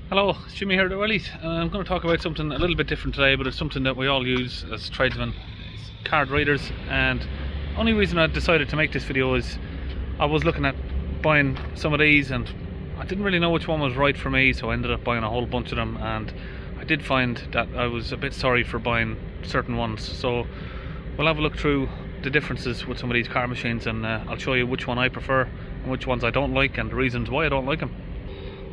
Hello, it's Jimmy here at O'Reilly's. I'm going to talk about something a little bit different today, but it's something that we all use as tradesmen. It's card readers, and the only reason I decided to make this video is I was looking at buying some of these and I didn't really know which one was right for me, so I ended up buying a whole bunch of them, and I did find that I was a bit sorry for buying certain ones. So we'll have a look through the differences with some of these card machines, and I'll show you which one I prefer and which ones I don't like and the reasons why I don't like them.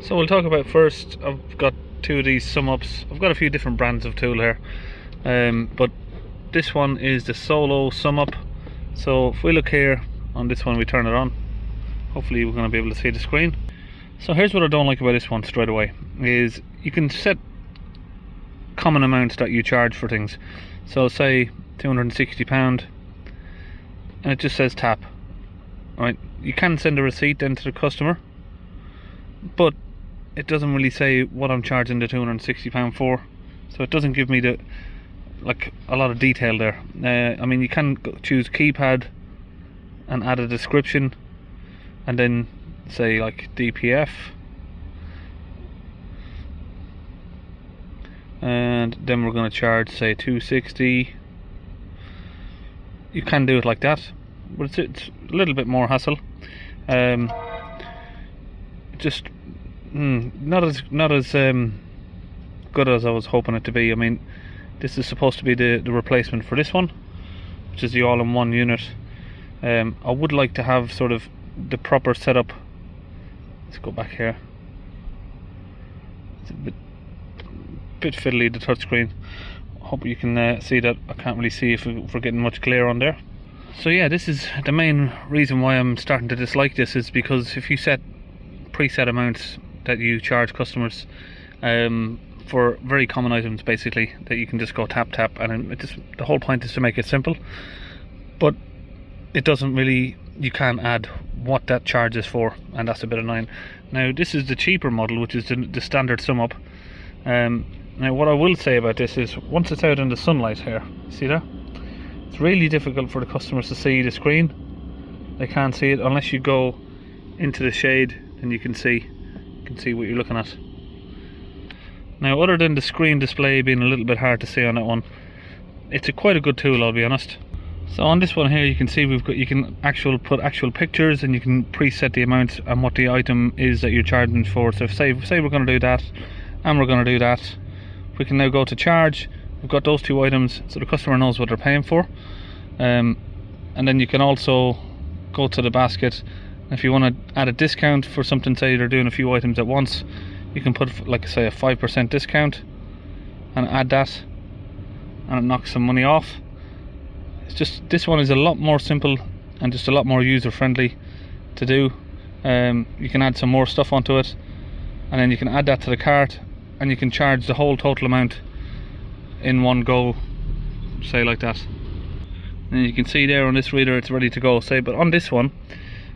So we'll talk about first, I've got two of these sum ups. I've got a few different brands of tool here, but this one is the Solo sum up. So if we look here on this one, we turn it on, hopefully we're going to be able to see the screen. So here's what I don't like about this one straight away, is you can set common amounts that you charge for things. So say £260 and it just says tap, right? You can send a receipt then to the customer, but it doesn't really say what I'm charging the £260 for, so it doesn't give me the a lot of detail there. I mean, you can choose keypad and add a description, and then say like DPF, and then we're going to charge say 260. You can do it like that, but it's a little bit more hassle. Just not as good as I was hoping it to be. I mean, this is supposed to be the replacement for this one, which is the all-in-one unit. I would like to have sort of the proper setup. Let's go back here. It's a bit fiddly, the touchscreen. Hope you can see that. I can't really see if we're getting much clear on there. So yeah, this is the main reason why I'm starting to dislike this, is because if you set preset amounts that you charge customers for very common items, basically, that you can just go tap tap, and the whole point is to make it simple, but it doesn't really, you can't add what that charge is for, and that's a bit annoying. Now this is the cheaper model, which is the standard sum up. Now what I will say about this is, once it's out in the sunlight here, see that? It's really difficult for the customers to see the screen. They can't see it unless you go into the shade, and you can see what you're looking at. Now, other than the screen display being a little bit hard to see on that one, it's quite a good tool, I'll be honest. So on this one here, you can see you can put actual pictures, and you can preset the amount and what the item is that you're charging for. So say we're going to do that, and we're going to do that. We can now go to charge. We've got those two items, so the customer knows what they're paying for. And then you can also go to the basket. If you want to add a discount for something, say they're doing a few items at once, you can put, like, say, a 5% discount and add that, and it knocks some money off. It's just, this one is a lot more simple and just a lot more user friendly to do. You can add some more stuff onto it, and then you can add that to the cart, and you can charge the whole total amount in one go, say like that. And you can see there on this reader it's ready to go. But on this one,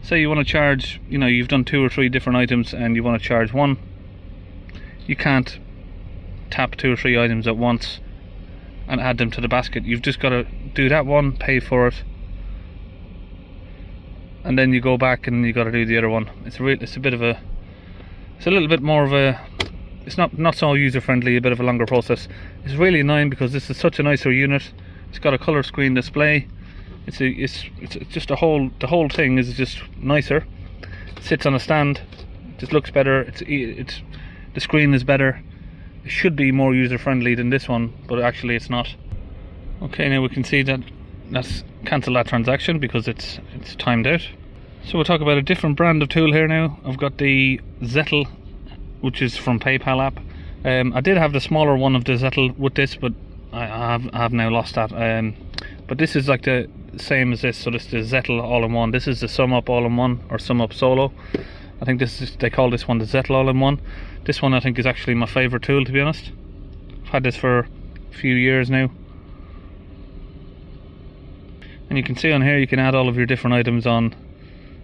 say you want to charge, you've done 2 or 3 different items and you want to charge one, you can't tap 2 or 3 items at once and add them to the basket. You've just got to do that one, pay for it, and then you go back and you got to do the other one. It's a little bit more of a, it's not so user friendly, a bit of a longer process. It's really annoying because this is such a nicer unit. It's got a color screen display. It's just the whole thing is just nicer. It sits on a stand, it just looks better. The screen is better. It should be more user friendly than this one, but actually it's not. Okay, now we can see that let's cancel that transaction because it's timed out. So we'll talk about a different brand of tool here now. I've got the Zettle, which is from PayPal app. I did have the smaller one of the Zettle with this, but I have now lost that. But this is like the same as this, so this is the Zettle all-in-one. This is the sum up all-in-one, or sum up solo. I think they call this one the Zettle all-in-one. This one I think is actually my favourite tool, to be honest. I've had this for a few years now. And you can see on here you can add all of your different items on,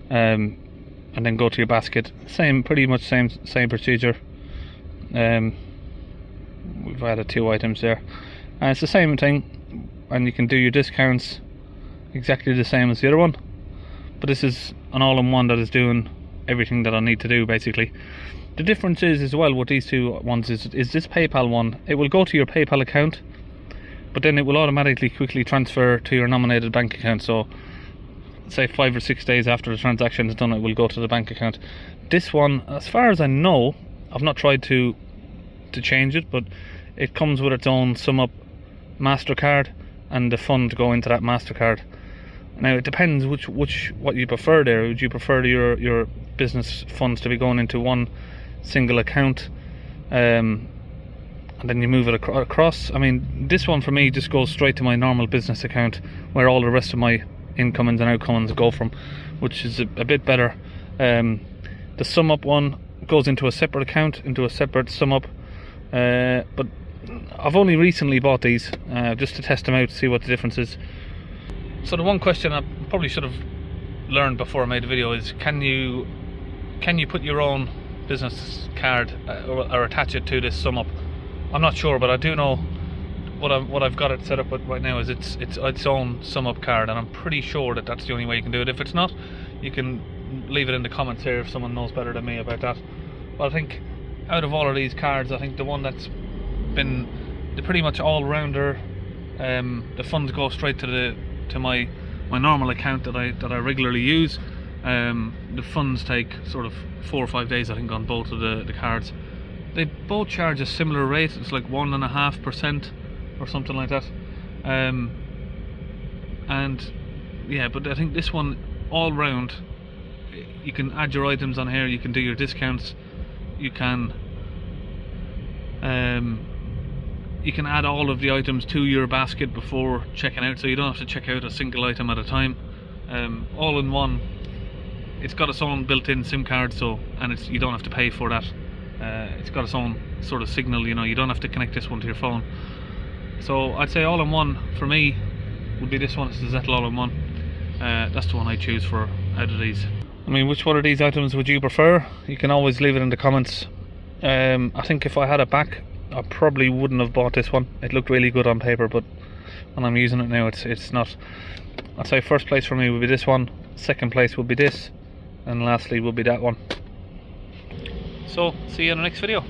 and then go to your basket. Pretty much same procedure. We've added 2 items there, and it's the same thing, and you can do your discounts exactly the same as the other one, but this is an all-in-one that is doing everything that I need to do basically. The difference is as well with these two ones is this PayPal one, it will go to your PayPal account, but then it will automatically quickly transfer to your nominated bank account. So say 5 or 6 days after the transaction is done, it will go to the bank account. This one, as far as I know, I've not tried to change it, but it comes with its own SumUp MasterCard, and the funds go into that MasterCard. Now it depends what you prefer there. Would you prefer your business funds to be going into one single account, and then you move it across? I mean, this one for me just goes straight to my normal business account, where all the rest of my incomings and outgoings go from, which is a bit better. The SumUp one goes into a separate account, into a separate SumUp, but I've only recently bought these just to test them out, to see what the difference is. So the one question I probably should have learned before I made the video is, can you put your own business card or attach it to this SumUp? I'm not sure, but I do know what I've got it set up with right now is it's own SumUp card, and I'm pretty sure that that's the only way you can do it. If it's not, you can leave it in the comments here if someone knows better than me about that. But I think out of all of these cards, I think the one that's been the pretty much all-rounder, the funds go straight to my normal account that I regularly use. The funds take sort of 4 or 5 days, I think, on both of the cards. They both charge a similar rate. It's like 1.5% or something like that. And yeah, but I think this one all round, you can add your items on here, you can do your discounts, you can add all of the items to your basket before checking out, so you don't have to check out a single item at a time. All in one. It's got its own built-in SIM card, so, and you don't have to pay for that. It's got its own sort of signal, you don't have to connect this one to your phone. So I'd say all in one for me would be this one. It's the Zettle all in one. That's the one I choose for out of these. I mean, which one of these items would you prefer? You can always leave it in the comments. I think if I had it back, I probably wouldn't have bought this one. It looked really good on paper, but when I'm using it now, it's not. I'd say first place for me would be this one, second place would be this, and lastly would be that one. So see you in the next video.